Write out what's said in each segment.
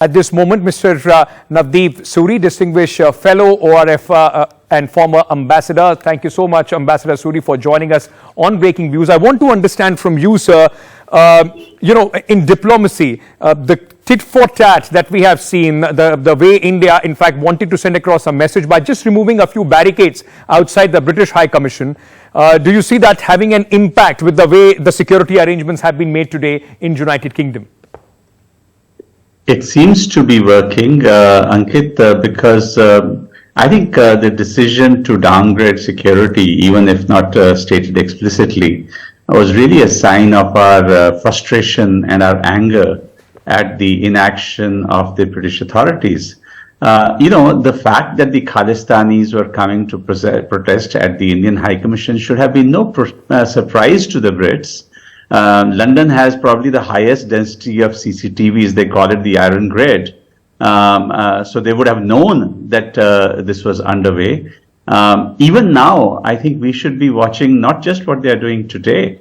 At this moment, Mr. Navdeep Suri, distinguished fellow ORF and former ambassador. Thank you so much, Ambassador Suri, for joining us on Breaking Views. I want to understand from you, sir, in diplomacy, the tit for tat that we have seen, the way India, in fact, wanted to send across a message by just removing a few barricades outside the British High Commission. Do you see that having an impact with the way the security arrangements have been made today in United Kingdom? It seems to be working, Ankit, because I think the decision to downgrade security, even if not stated explicitly, was really a sign of our frustration and our anger at the inaction of the British authorities. The fact that the Khalistanis were coming to protest at the Indian High Commission should have been no surprise to the Brits. London has probably the highest density of CCTVs. They call it the iron grade. So they would have known that this was underway. Even now, I think we should be watching not just what they are doing today,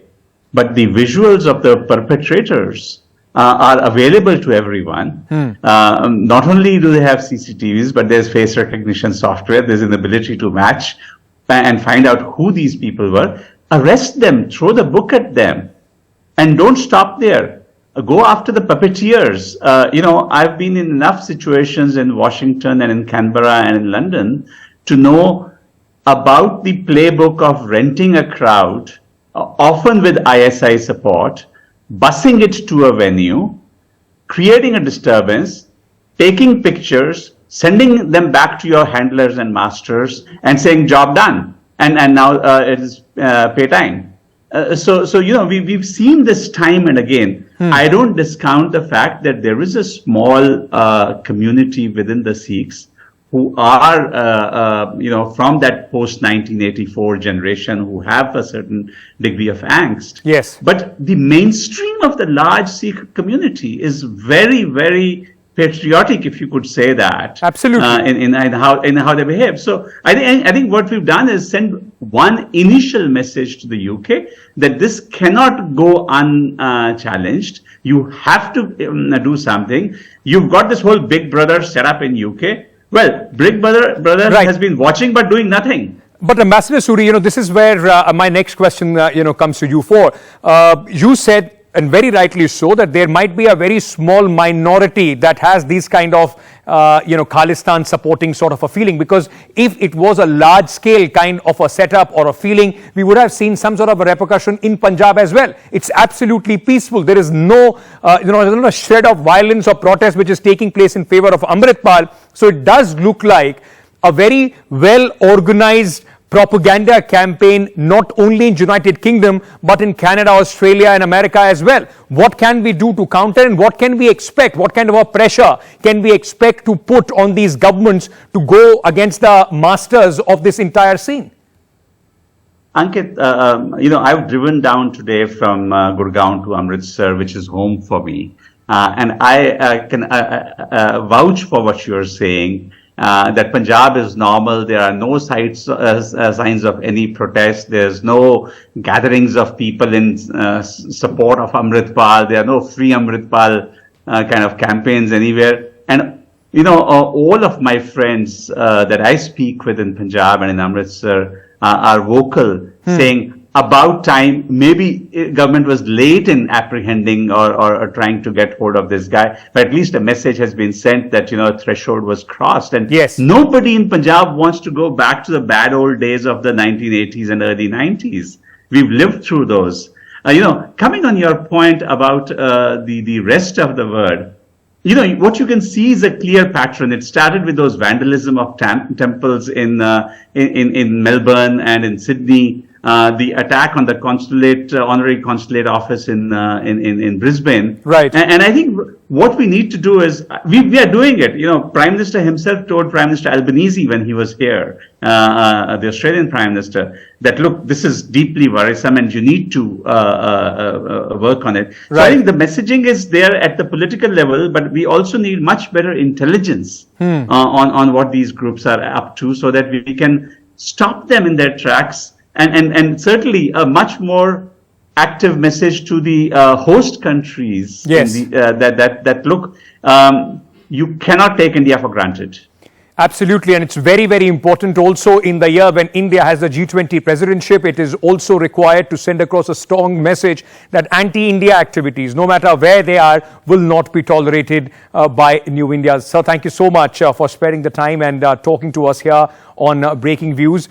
but the visuals of the perpetrators are available to everyone. Not only do they have CCTVs, but there's face recognition software. There's an ability to match and find out who these people were. Arrest them, throw the book at them. And don't stop there. Go after the puppeteers. I've been in enough situations in Washington and in Canberra and in London to know about the playbook of renting a crowd, often with ISI support, busing it to a venue, creating a disturbance, taking pictures, sending them back to your handlers and masters and saying, job done. And now it is pay time. We've seen this time and again. I don't discount the fact that there is a small community within the Sikhs who are, from that post-1984 generation who have a certain degree of angst. Yes. But the mainstream of the large Sikh community is very, very patriotic, if you could say that. Absolutely. In how they behave. So I think what we've done is send one initial message to the UK that this cannot go unchallenged. You have to do something. You've got this whole Big Brother set up in UK. Well, Big Brother right. has been watching but doing nothing. But Ambassador Suri, this is where my next question, comes to you for. You said, and very rightly so, that there might be a very small minority that has these kind of, Khalistan supporting sort of a feeling. Because if it was a large scale kind of a setup or a feeling, we would have seen some sort of a repercussion in Punjab as well. It's absolutely peaceful. There is no, there's not a shred of violence or protest which is taking place in favor of Amritpal. So it does look like a very well organized propaganda campaign, not only in United Kingdom, but in Canada, Australia and America as well. What can we do to counter, and what can we expect? What kind of a pressure can we expect to put on these governments to go against the masters of this entire scene? Ankit, I've driven down today from Gurgaon to Amritsar, which is home for me. And I can vouch for what you're saying. That Punjab is normal. There are no signs of any protest. There's no gatherings of people in support of Amritpal. There are no free Amritpal kind of campaigns anywhere. And, all of my friends that I speak with in Punjab and in Amritsar are vocal, saying, about time, maybe government was late in apprehending or trying to get hold of this guy, but at least a message has been sent that, a threshold was crossed. And yes, nobody in Punjab wants to go back to the bad old days of the 1980s and early 90s. We've lived through those. Coming on your point about the rest of the world, what you can see is a clear pattern. It started with those vandalism of temples in Melbourne and in Sydney. The attack on the honorary consulate office in Brisbane. Right. And I think what we need to do is, we are doing it. Prime Minister himself told Prime Minister Albanese when he was here, the Australian Prime Minister, that look, this is deeply worrisome and you need to work on it. Right. So I think the messaging is there at the political level, but we also need much better intelligence on what these groups are up to so that we can stop them in their tracks. And certainly a much more active message to the host countries. Yes. That look, you cannot take India for granted. Absolutely, and it's very, very important also in the year when India has the G20 presidency. It is also required to send across a strong message that anti-India activities, no matter where they are, will not be tolerated by New India. So thank you so much for sparing the time and talking to us here on Breaking Views.